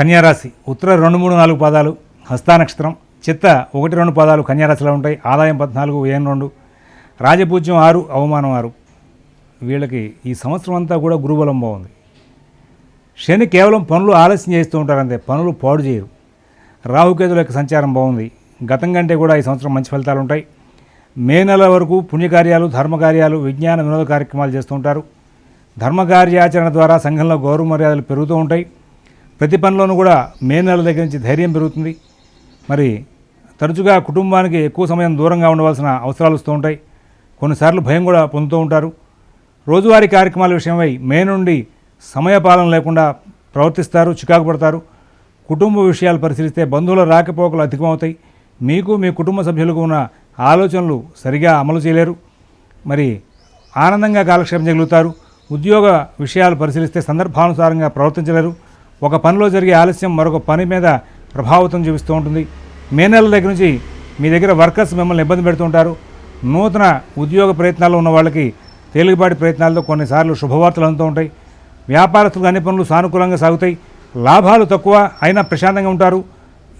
కన్యారాశి ఉత్తర 2, 3, 4 పాదాలు హస్తా నక్షత్రం, చిత్త 1, 2 పాదాలు కన్యారాశిలో ఉంటాయి. ఆదాయం 14, వ్యయం 2, రాజపూజ్యం 6, అవమానం 6. వీళ్ళకి ఈ సంవత్సరం అంతా కూడా గురుబలం బాగుంది. శని కేవలం పనులు ఆలస్యం చేస్తూ ఉంటారు, అంతే, పనులు పాడు చేయరు. రాహుకేతుల యొక్క సంచారం బాగుంది. గతం కంటే కూడా ఈ సంవత్సరం మంచి ఫలితాలు ఉంటాయి. మే నెల వరకు పుణ్యకార్యాలు, ధర్మకార్యాలు, విజ్ఞాన వినోద కార్యక్రమాలు చేస్తూ ఉంటారు. ధర్మకార్యాచరణ ద్వారా సంఘంలో గౌరవ మర్యాదలు పెరుగుతూ ఉంటాయి. ప్రతి పనిలోనూ కూడా మే నెల దగ్గర నుంచి ధైర్యం పెరుగుతుంది. మరి తరచుగా కుటుంబానికి ఎక్కువ సమయం దూరంగా ఉండవలసిన అవసరాలు వస్తూ ఉంటాయి. కొన్నిసార్లు భయం కూడా పొందుతూ ఉంటారు. రోజువారీ కార్యక్రమాల విషయమై మే నుండి సమయపాలన లేకుండా ప్రవర్తిస్తారు, చికాకు పడతారు. కుటుంబ విషయాలు పరిశీలిస్తే బంధువుల రాకపోకలు అధికమవుతాయి. మీకు మీ కుటుంబ సభ్యులకు ఉన్న ఆలోచనలు సరిగా అమలు చేయలేరు. మరి ఆనందంగా కాలక్షేపం చేయగలుగుతారు. ఉద్యోగ విషయాలు పరిశీలిస్తే సందర్భానుసారంగా ప్రవర్తించలేరు. ఒక పనిలో జరిగే ఆలస్యం మరొక పని మీద ప్రభావితం చూపిస్తూ ఉంటుంది. మే నెల దగ్గర నుంచి మీ దగ్గర వర్కర్స్ మిమ్మల్ని ఇబ్బంది పెడుతూ ఉంటారు. నూతన ఉద్యోగ ప్రయత్నాల్లో ఉన్న వాళ్ళకి తేలికపాటి ప్రయత్నాలతో కొన్నిసార్లు శుభవార్తలు అందుతూ ఉంటాయి. వ్యాపారస్తులకు అన్ని పనులు సానుకూలంగా సాగుతాయి. లాభాలు తక్కువ అయినా ప్రశాంతంగా ఉంటారు.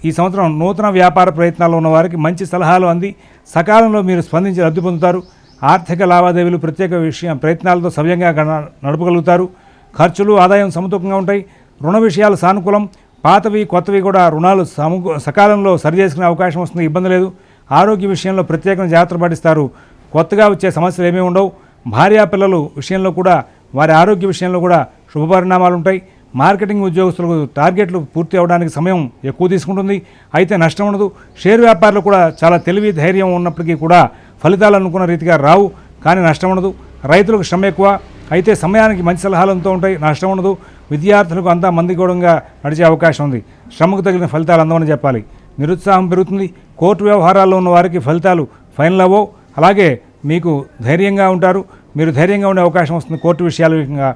ఈ సంవత్సరం నూతన వ్యాపార ప్రయత్నాల్లో ఉన్న వారికి మంచి సలహాలు అంది సకాలంలో మీరు స్పందించి లబ్ధి పొందుతారు. ఆర్థిక లావాదేవీలు ప్రత్యేక ప్రయత్నాలతో సవ్యంగా నడపగలుగుతారు. ఖర్చులు, ఆదాయం సమతూకంగా ఉంటాయి. రుణ విషయాలు సానుకూలం. పాతవి కొత్తవి కూడా రుణాలు సకాలంలో సరిచేసుకునే అవకాశం వస్తుంది, ఇబ్బంది లేదు. ఆరోగ్య విషయంలో ప్రత్యేకంగా జాగ్రత్త పాటిస్తారు. కొత్తగా వచ్చే సమస్యలు ఏమీ ఉండవు. భార్యాపిల్లలు విషయంలో కూడా, వారి ఆరోగ్య విషయంలో కూడా శుభపరిణామాలు ఉంటాయి. మార్కెటింగ్ ఉద్యోగస్తులకు టార్గెట్లు పూర్తి అవడానికి సమయం ఎక్కువ తీసుకుంటుంది, అయితే నష్టం ఉండదు. షేర్ వ్యాపారులు కూడా చాలా తెలివి, ధైర్యం ఉన్నప్పటికీ కూడా ఫలితాలు అనుకున్న రీతిగా రావు, కానీ నష్టం ఉండదు. రైతులకు శ్రమ ఎక్కువ, అయితే సమయానికి మంచి సలహాలు అంతూ ఉంటాయి, నష్టం ఉండదు. విద్యార్థులకు అంతా మందిగూఢంగా నడిచే అవకాశం ఉంది. శ్రమకు తగిన ఫలితాలు అందమని చెప్పాలి. నిరుత్సాహం పెరుగుతుంది. కోర్టు వ్యవహారాల్లో ఉన్న వారికి ఫలితాలు ఫైనల్ అవ్వవు. అలాగే మీకు ధైర్యంగా ఉంటారు, మీరు ధైర్యంగా ఉండే అవకాశం వస్తుంది. కోర్టు విషయాల విధంగా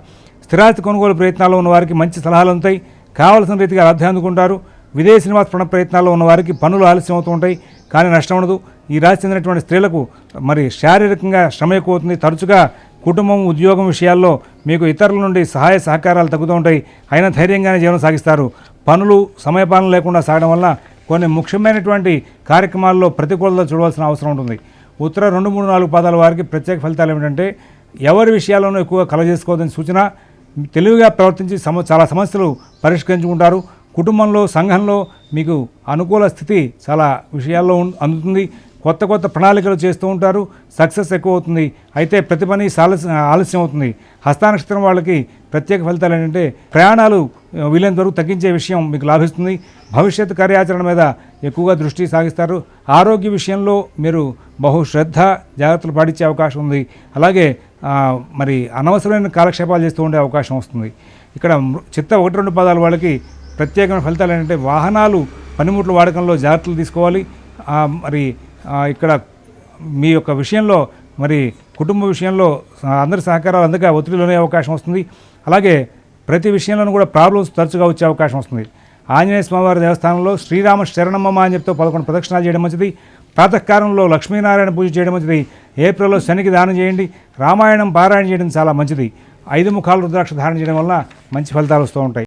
స్థిరాస్తి కొనుగోలు ప్రయత్నాల్లో ఉన్న వారికి మంచి సలహాలు అందుతాయి. కావలసిన రీతిగా లబ్ధి అందుకుంటారు. విదేశీ నివాస ప్రయత్నాల్లో ఉన్న వారికి పనులు ఆలస్యం అవుతూ ఉంటాయి, కానీ నష్టం ఉండదు. ఈ రాశి చెందినటువంటి స్త్రీలకు మరి శారీరకంగా శ్రమ ఎక్కువ అవుతుంది. తరచుగా కుటుంబం, ఉద్యోగం విషయాల్లో మీకు ఇతరుల నుండి సహాయ సహకారాలు తగ్గుతూ ఉంటాయి, అయినా ధైర్యంగానే జీవనం సాగిస్తారు. పనులు సమయపాలన లేకుండా సాగడం వల్ల కొన్ని ముఖ్యమైనటువంటి కార్యక్రమాల్లో ప్రతికూలత చూడవలసిన అవసరం ఉంటుంది. ఉత్తర 2, 3, 4 పాదాల వారికి ప్రత్యేక ఫలితాలు ఏమిటంటే ఎవరి విషయాల్లోనూ ఎక్కువగా కలగజేసుకోవద్దని సూచన. తెలివిగా ప్రవర్తించి చాలా సమస్యలు పరిష్కరించుకుంటారు. కుటుంబంలో, సంఘంలో మీకు అనుకూల స్థితి చాలా విషయాల్లో అందుతుంది. కొత్త కొత్త ప్రణాళికలు చేస్తూ ఉంటారు, సక్సెస్ ఎక్కువ అవుతుంది, అయితే ప్రతి పని ఆలస్యం అవుతుంది. హస్తా నక్షత్రం వాళ్ళకి ప్రత్యేక ఫలితాలు ఏంటంటే ప్రయాణాలు వీలైనంత వరకు తగ్గించే విషయం మీకు లాభిస్తుంది. భవిష్యత్తు కార్యాచరణ మీద ఎక్కువగా దృష్టి సాగిస్తారు. ఆరోగ్య విషయంలో మీరు బహుశ్రద్ధ జాగ్రత్తలు పాటించే అవకాశం ఉంది. అలాగే మరి అనవసరమైన కాలక్షేపాలు చేస్తూ ఉండే అవకాశం వస్తుంది. ఇక్కడ చిత్త 1, 2 పాదాల వాళ్ళకి ప్రత్యేకమైన ఫలితాలు ఏంటంటే వాహనాలు, పనిముట్ల వాడకంలో జాగ్రత్తలు తీసుకోవాలి. మరి ఇక్కడ మీ యొక్క విషయంలో, మరి కుటుంబ విషయంలో అందరి సహకారాలు అందక ఒత్తిడిలోనే అవకాశం వస్తుంది. అలాగే ప్రతి విషయంలోనూ కూడా ప్రాబ్లమ్స్ తరచుగా వచ్చే అవకాశం వస్తుంది. ఆంజనేయ స్వామివారి దేవస్థానంలో శ్రీరామ శరణమ్మ అని చెప్తూ 11 ప్రదక్షిణాలు చేయడం మంచిది. ప్రాతకాలంలో లక్ష్మీనారాయణ పూజ చేయడం మంచిది. ఏప్రిల్లో శనికి దానం చేయండి. రామాయణం పారాయణ చేయడం చాలా మంచిది. 5 ముఖాల రుద్రాక్ష ధారణ చేయడం వల్ల మంచి ఫలితాలు వస్తూ ఉంటాయి.